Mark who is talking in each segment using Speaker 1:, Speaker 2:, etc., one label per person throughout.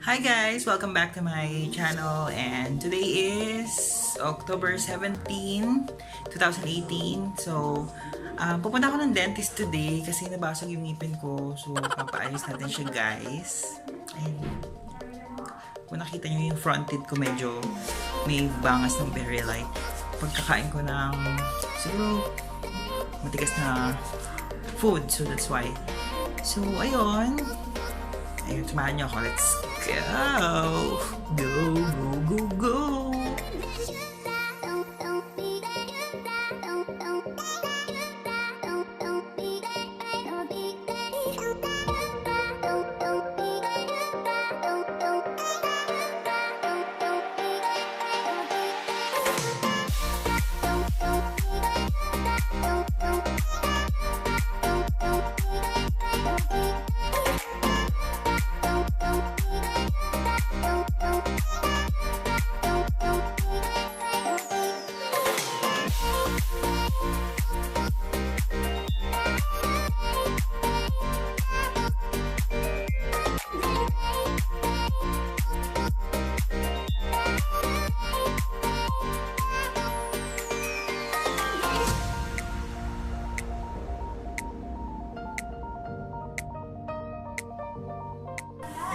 Speaker 1: Hi guys! Welcome back to my channel, and today is October 17, 2018. So, pupunta ako ng dentist today kasi nabasag yung ngipin ko. So, papaayos natin siya guys. Ayun. Kung nakita nyo yung front teeth ko, medyo may bangas ng very light. Pagkakain ko ng siguro matigas na food. So, that's why. So, ayun. Ayun, samahan nyo ako. Let's go! Go, go, go, go!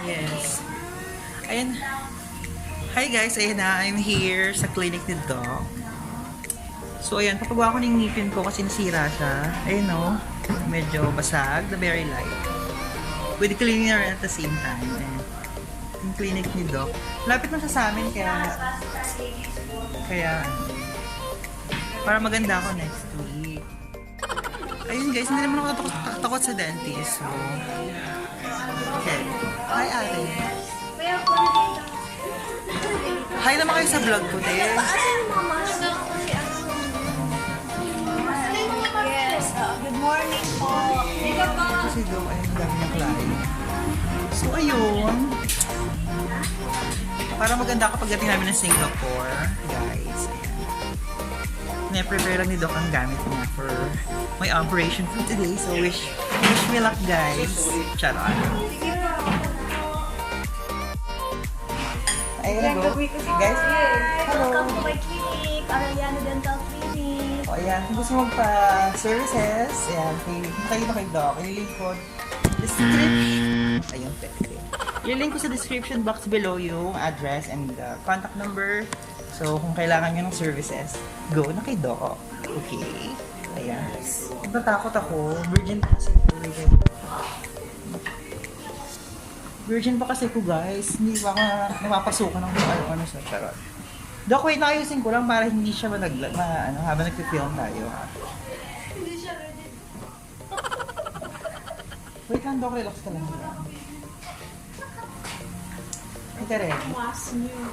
Speaker 1: Yes. Ayan. Hi guys, ayan na. I'm here sa clinic ni Doc. So ayan, papagawa ko ng ngipin ko kasi nasira siya. Ayan o. Medyo basag, na very light. With cleaner at the same time. Ayan. Yung clinic ni Doc. Lapit na siya sa amin kaya para maganda ako next week. Ayun guys, hindi naman ako takot sa dentist. So, okay. Hi, ate. Hi naman kayo sa vlog ko, te.
Speaker 2: Yes, good morning po.
Speaker 1: Kasi doon, ayun, dami niyang client. So, ayun. Para maganda kapag dating namin ng Singapore, guys. Na-prepare lang ni Doc ang gamit niya for my operation for today. So, wish me luck, guys. Charot. Ayun na go. Guys, hello.
Speaker 2: Welcome to my clinic, Arellano Dental Clinic.
Speaker 1: O, ayan. Kung gusto mo pa-services, ayan, kayo kay Doc. Ililink ko description. Ayun, pwede. Ililink ko sa description box below yung address and contact number. So, kung kailangan nyo ng services, go na kay Doc. Okay? Ayan. Natatakot ako. Virgin pa kasi ko. Virgin pa kasi ko, guys. Hindi pa ako napapasukan ng ano sa charot. Doc, wait, nakayusin ko lang para hindi siya habang nagpipilm tayo.
Speaker 2: Hindi siya ready.
Speaker 1: Wait lang, Doc. Relax ka lang. Ika rin.
Speaker 2: Mas new.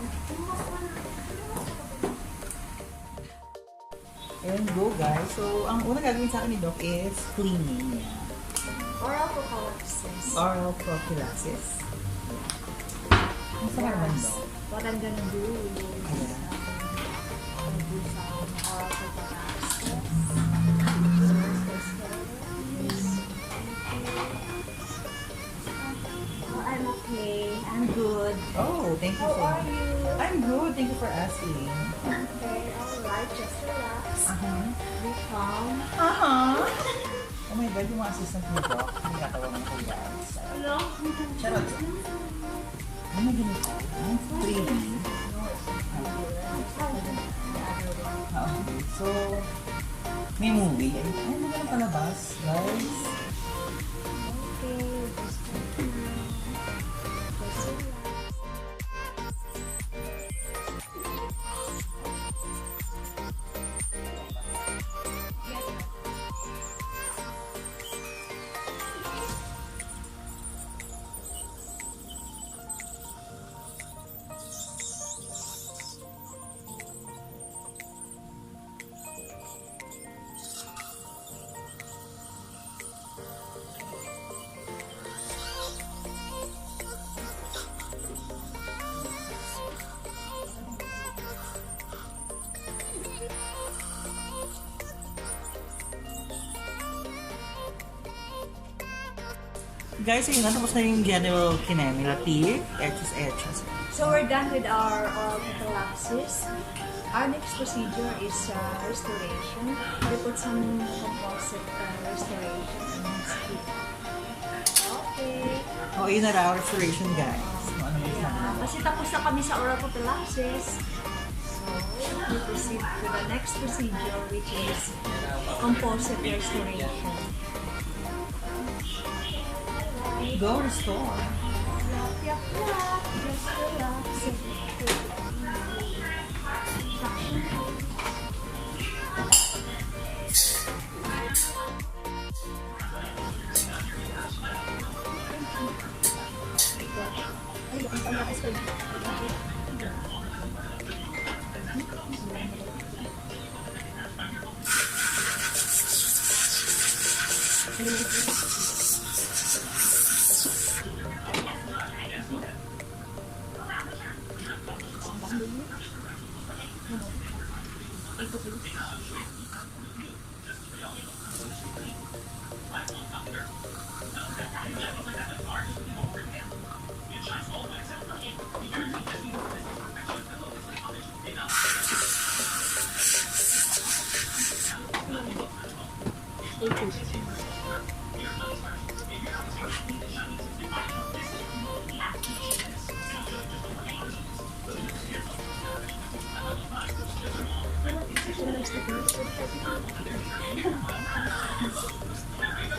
Speaker 1: And go, guys. So, ang unang gagawin sa akin ni Doc is cleaning.
Speaker 2: Oral prophylaxis.
Speaker 1: Oral prophylaxis. Ang sarap naman, Doc.
Speaker 2: What I'm gonna do is
Speaker 1: Ayan.
Speaker 2: do some oral prophylaxis. Oh, I'm okay. I'm good.
Speaker 1: Oh, thank you
Speaker 2: How
Speaker 1: so
Speaker 2: are
Speaker 1: much.
Speaker 2: you?
Speaker 1: I'm good. Thank you for asking.
Speaker 2: Okay, alright. Just relax. Be calm.
Speaker 1: Oh my God, yung mga assistant ni Doc, nagkatawa ng kong guys.
Speaker 2: Hello?
Speaker 1: Charot. Ano na ganito? Ang 3D. Okay, so, may movie. Ay, magandang palabas, guys.
Speaker 2: Okay, just relax.
Speaker 1: Guys, ayun nga, tapos na yung general kinemilative. Etches.
Speaker 2: So we're done with our prophylaxis. Our next procedure is restoration. We put some composite restoration in his feet. Okay.
Speaker 1: O, yun na raw, restoration, guys. Ano mo
Speaker 2: Yeah, kasi tapos na kami sa oral prophylaxis. So we proceed to the next procedure, which is composite restoration.
Speaker 1: Go restore.
Speaker 2: Yap. Just relax.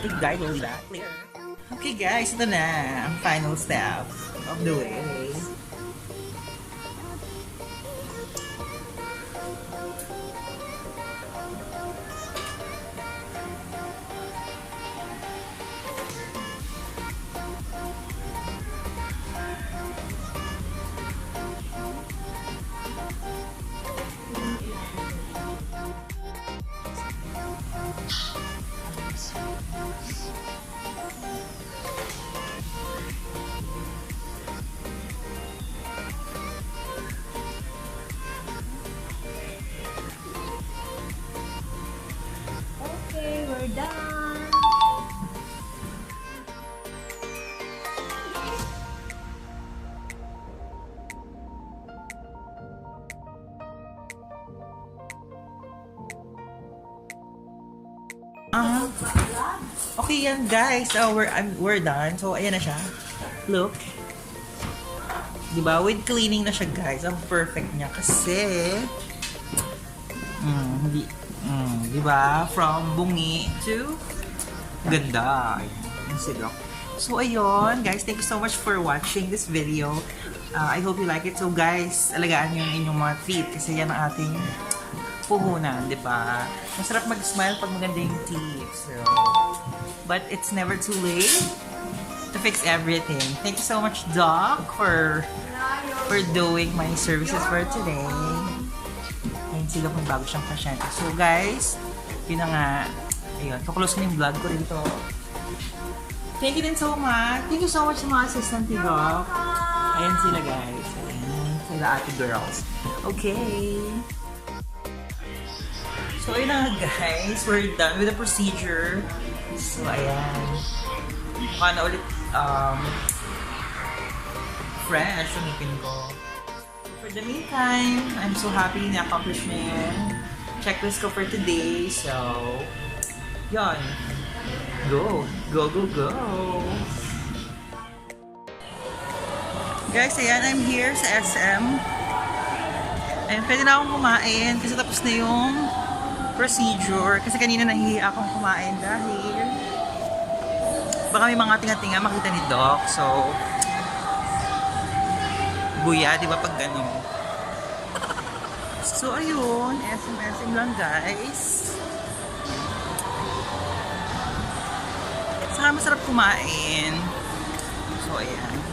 Speaker 1: Big dive all that. Okay guys, ito na ang final step of the way.
Speaker 2: Okay, we're done.
Speaker 1: Okay yan guys, we're done. So ayan na siya. Look. Diba? With cleaning na siya guys. Ang perfect niya kasi diba? From bungi to ganda. Yung silok. So ayun guys, thank you so much for watching this video. I hope you like it. So guys, alagaan nyo yung inyong mga teeth kasi yan ang ating puhunan, di ba? Masarap mag-smile pag maganda yung teeth. So, but it's never too late to fix everything. Thank you so much, Doc, for doing my services for today. Ayun sila kung bago siyang pasyente. So guys, yun na nga. Ayun, kuklose ko na yung vlog ko rin to. Thank you din so much. Thank you so much sa mga assistant ni Doc. Ayan sila guys. Ayan sila ate girls. Okay. So, ayun na guys. We're done with the procedure. So, ayan. Mukha na ulit fresh yung ngipin ko. For the meantime, I'm so happy na-accomplish na yung checklist ko for today. So, yun. Go! Go, go, go! Guys, ayan. I'm here sa SM. Ayun, pwede na akong kumain kasi tapos na yung procedure. Kasi kanina nahihiya akong kumain dahil baka may mga tinga-tinga makita ni Doc. So, buya, di ba pag gano'n? So, ayun. SM lang, guys. Saka masarap kumain. So, ayan.